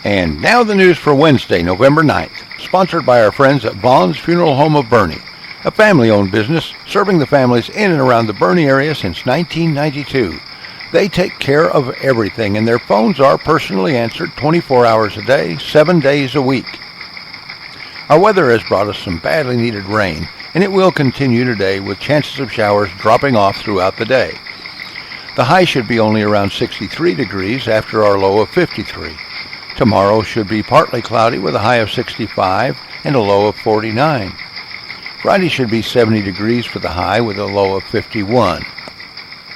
And now the news for Wednesday, November 9th, sponsored by our friends at Vaughn's Funeral Home of Boerne, a family-owned business serving the families in and around the Boerne area since 1992. They take care of everything, and their phones are personally answered 24 hours a day, 7 days a week. Our weather has brought us some badly needed rain, and it will continue today with chances of showers dropping off throughout the day. The high should be only around 63 degrees after our low of 53. Tomorrow should be partly cloudy with a high of 65 and a low of 49. Friday should be 70 degrees for the high with a low of 51.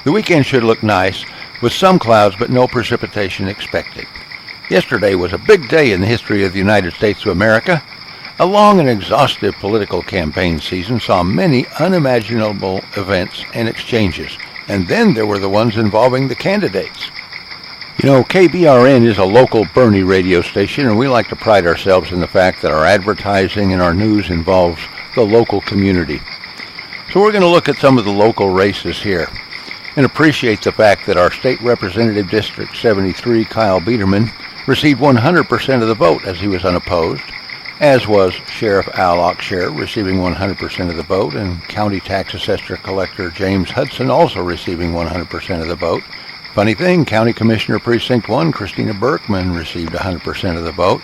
The weekend should look nice with some clouds but no precipitation expected. Yesterday was a big day in the history of the United States of America. A long and exhaustive political campaign season saw many unimaginable events and exchanges, and then there were the ones involving the candidates. You know, KBRN is a local Boerne radio station, and we like to pride ourselves in the fact that our advertising and our news involves the local community. So we're going to look at some of the local races here and appreciate the fact that our State Representative District 73, Kyle Biederman, received 100% of the vote as he was unopposed, as was Sheriff Al Oxshare receiving 100% of the vote, and County Tax Assessor Collector James Hudson also receiving 100% of the vote. Funny thing, County Commissioner Precinct 1, Christina Berkman, received 100% of the vote.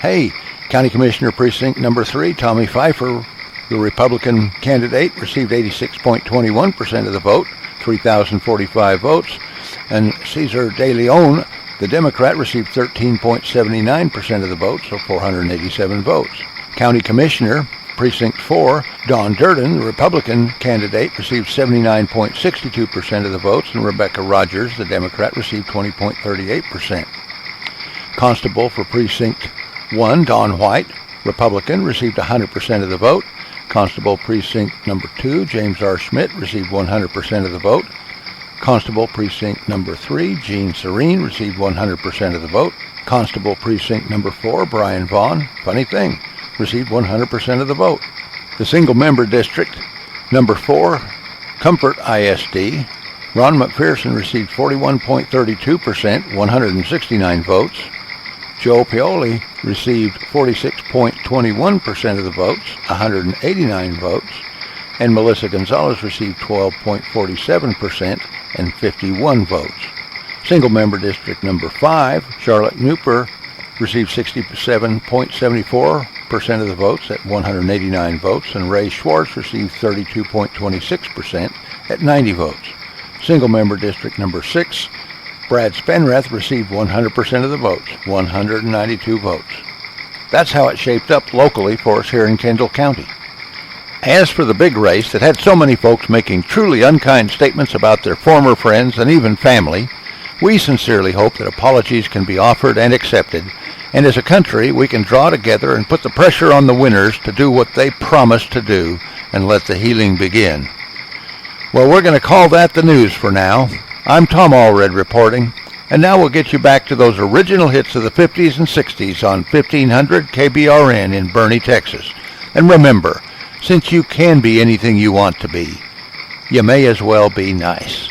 Hey, County Commissioner Precinct number 3, Tommy Pfeiffer, the Republican candidate, received 86.21% of the vote, 3,045 votes. And Cesar De Leon, the Democrat, received 13.79% of the vote, so 487 votes. County Commissioner Precinct 4, Don Durden, the Republican candidate, received 79.62% of the votes, and Rebecca Rogers, the Democrat, received 20.38%. Constable for Precinct 1, Don White, Republican, received 100% of the vote. Constable Precinct number 2, James R. Schmidt, received 100% of the vote. Constable Precinct number 3, Gene Serene, received 100% of the vote. Constable Precinct number 4, Brian Vaughn, funny thing, received 100% of the vote. The single-member district, number 4, Comfort ISD, Ron McPherson received 41.32%, 169 votes. Joe Pioli received 46.21% of the votes, 189 votes. And Melissa Gonzalez received 12.47% and 51 votes. Single-member district number 5, Charlotte Newper, received 67.74% of the votes at 189 votes, and Ray Schwartz received 32.26% at 90 votes. Single-member district number 6, Brad Spenrath received 100% of the votes, 192 votes. That's how it shaped up locally for us here in Kendall County. As for the big race that had so many folks making truly unkind statements about their former friends and even family, we sincerely hope that apologies can be offered and accepted, and as a country we can draw together and put the pressure on the winners to do what they promised to do and let the healing begin. Well, we're going to call that the news for now. I'm Tom Allred reporting, and now we'll get you back to those original hits of the 50s and 60s on 1500 KBRN in Boerne, Texas. And remember, since you can be anything you want to be, you may as well be nice.